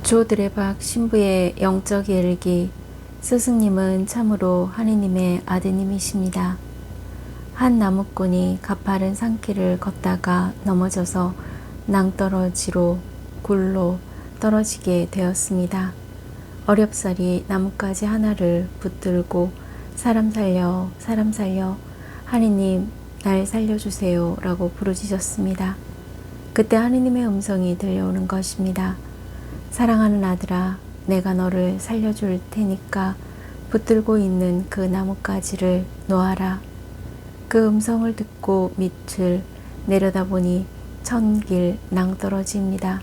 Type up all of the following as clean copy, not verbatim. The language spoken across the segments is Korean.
조드레박 신부의 영적 일기. 스승님은 참으로 하느님의 아드님이십니다. 한 나무꾼이 가파른 산길을 걷다가 넘어져서 낭떠러지로 굴로 떨어지게 되었습니다. 어렵사리 나뭇가지 하나를 붙들고 사람 살려, 사람 살려, 하느님 날 살려주세요 라고 부르짖었습니다. 그때 하느님의 음성이 들려오는 것입니다. 사랑하는 아들아, 내가 너를 살려줄 테니까 붙들고 있는 그 나뭇가지를 놓아라. 그 음성을 듣고 밑을 내려다보니 천길 낭떠러지입니다.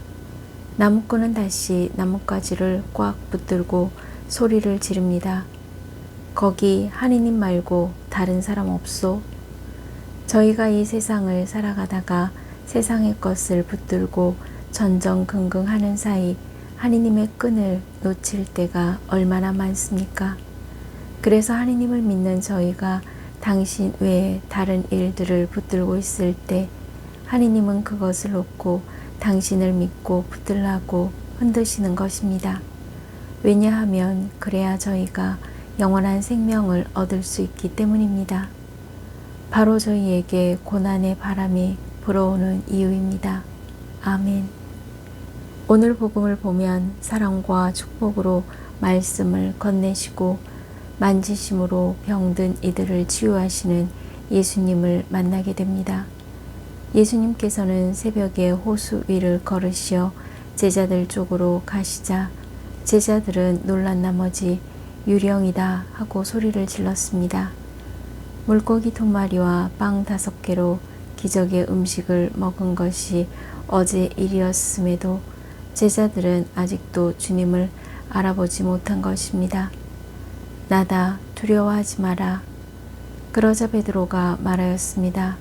나무꾼은 다시 나뭇가지를 꽉 붙들고 소리를 지릅니다. 거기 하느님 말고 다른 사람 없소? 저희가 이 세상을 살아가다가 세상의 것을 붙들고 전전긍긍하는 사이 하느님의 끈을 놓칠 때가 얼마나 많습니까? 그래서 하느님을 믿는 저희가 당신 외에 다른 일들을 붙들고 있을 때 하느님은 그것을 놓고 당신을 믿고 붙들라고 흔드시는 것입니다. 왜냐하면 그래야 저희가 영원한 생명을 얻을 수 있기 때문입니다. 바로 저희에게 고난의 바람이 불어오는 이유입니다. 아멘. 오늘 복음을 보면 사랑과 축복으로 말씀을 건네시고 만지심으로 병든 이들을 치유하시는 예수님을 만나게 됩니다. 예수님께서는 새벽에 호수 위를 걸으시어 제자들 쪽으로 가시자 제자들은 놀란 나머지 유령이다 하고 소리를 질렀습니다. 물고기 2마리와 빵 5개로 기적의 음식을 먹은 것이 어제 일이었음에도 제자들은 아직도 주님을 알아보지 못한 것입니다. 나다, 두려워하지 마라. 그러자 베드로가 말하였습니다.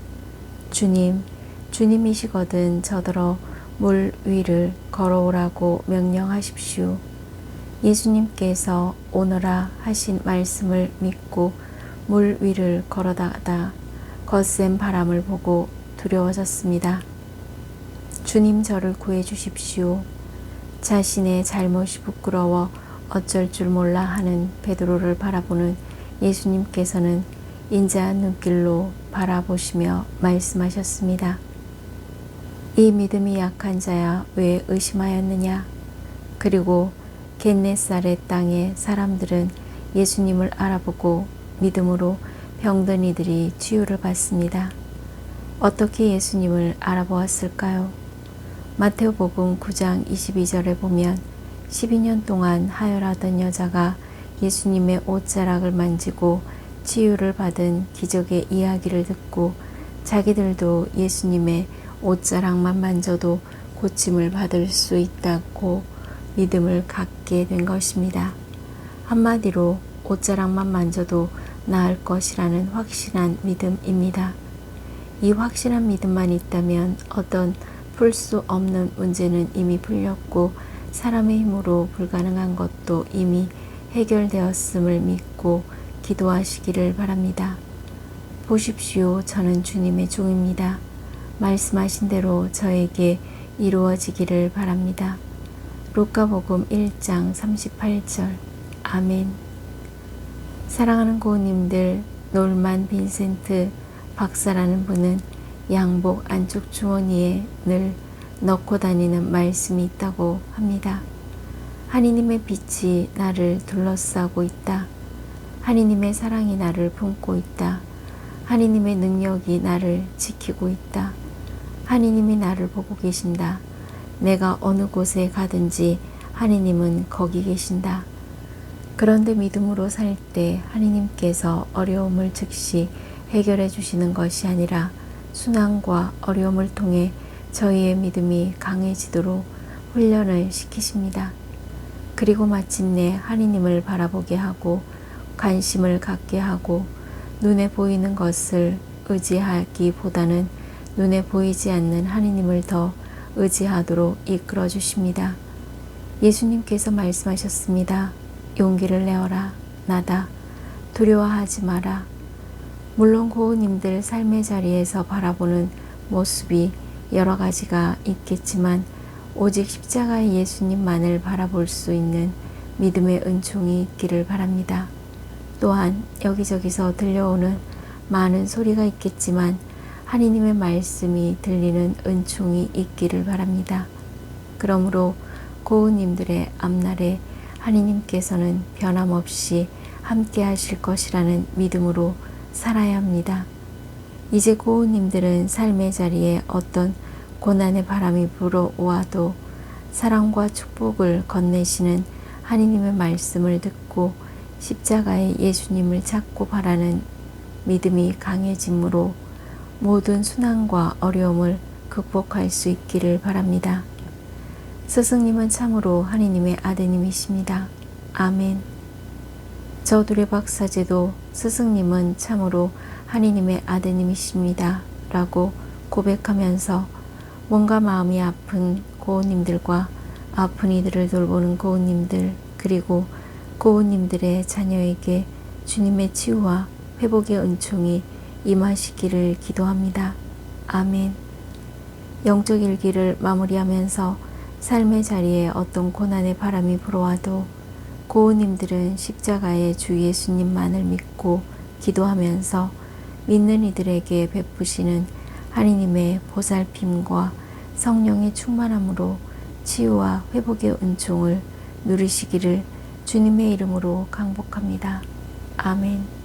주님, 주님이시거든 저더러 물 위를 걸어오라고 명령하십시오. 예수님께서 오너라 하신 말씀을 믿고 물 위를 걸어다가 거센 바람을 보고 두려워졌습니다. 주님 저를 구해 주십시오. 자신의 잘못이 부끄러워 어쩔 줄 몰라 하는 베드로를 바라보는 예수님께서는 인자한 눈길로 바라보시며 말씀하셨습니다. 이 믿음이 약한 자야 왜 의심하였느냐? 그리고 겟네사렛 땅의 사람들은 예수님을 알아보고 믿음으로 병든 이들이 치유를 받습니다. 어떻게 예수님을 알아보았을까요? 마태복음 9장 22절에 보면 12년 동안 하혈하던 여자가 예수님의 옷자락을 만지고 치유를 받은 기적의 이야기를 듣고 자기들도 예수님의 옷자락만 만져도 고침을 받을 수 있다고 믿음을 갖게 된 것입니다. 한마디로 옷자락만 만져도 나을 것이라는 확실한 믿음입니다. 이 확실한 믿음만 있다면 어떤 풀 수 없는 문제는 이미 풀렸고 사람의 힘으로 불가능한 것도 이미 해결되었음을 믿고 기도하시기를 바랍니다. 보십시오. 저는 주님의 종입니다. 말씀하신 대로 저에게 이루어지기를 바랍니다. 루카복음 1장 38절. 아멘. 사랑하는 고우님들, 놀만 빈센트 박사라는 분은 양복 안쪽 주머니에 늘 넣고 다니는 말씀이 있다고 합니다. 하느님의 빛이 나를 둘러싸고 있다. 하느님의 사랑이 나를 품고 있다. 하느님의 능력이 나를 지키고 있다. 하느님이 나를 보고 계신다. 내가 어느 곳에 가든지 하느님은 거기 계신다. 그런데 믿음으로 살 때 하느님께서 어려움을 즉시 해결해 주시는 것이 아니라 순환과 어려움을 통해 저희의 믿음이 강해지도록 훈련을 시키십니다. 그리고 마침내 하느님을 바라보게 하고 관심을 갖게 하고 눈에 보이는 것을 의지하기보다는 눈에 보이지 않는 하느님을 더 의지하도록 이끌어 주십니다. 예수님께서 말씀하셨습니다. 용기를 내어라. 나다. 두려워하지 마라. 물론 고우님들 삶의 자리에서 바라보는 모습이 여러 가지가 있겠지만 오직 십자가의 예수님만을 바라볼 수 있는 믿음의 은총이 있기를 바랍니다. 또한 여기저기서 들려오는 많은 소리가 있겠지만 하느님의 말씀이 들리는 은총이 있기를 바랍니다. 그러므로 고은님들의 앞날에 하느님께서는 변함없이 함께 하실 것이라는 믿음으로 살아야 합니다. 이제 고은님들은 삶의 자리에 어떤 고난의 바람이 불어와도 사랑과 축복을 건네시는 하느님의 말씀을 듣고 십자가의 예수님을 찾고 바라는 믿음이 강해지므로 모든 순환과 어려움을 극복할 수 있기를 바랍니다. 스승님은 참으로 하느님의 아드님이십니다. 아멘. 저 두레박사제도 스승님은 참으로 하느님의 아드님이십니다. 라고 고백하면서 몸과 마음이 아픈 고은님들과 아픈 이들을 돌보는 고은님들 그리고 고은님들의 자녀에게 주님의 치유와 회복의 은총이 임하시기를 기도합니다. 아멘. 영적 일기를 마무리하면서 삶의 자리에 어떤 고난의 바람이 불어와도 고은님들은 십자가의 주 예수님만을 믿고 기도하면서 믿는 이들에게 베푸시는 하느님의 보살핌과 성령의 충만함으로 치유와 회복의 은총을 누리시기를 주님의 이름으로 강복합니다. 아멘.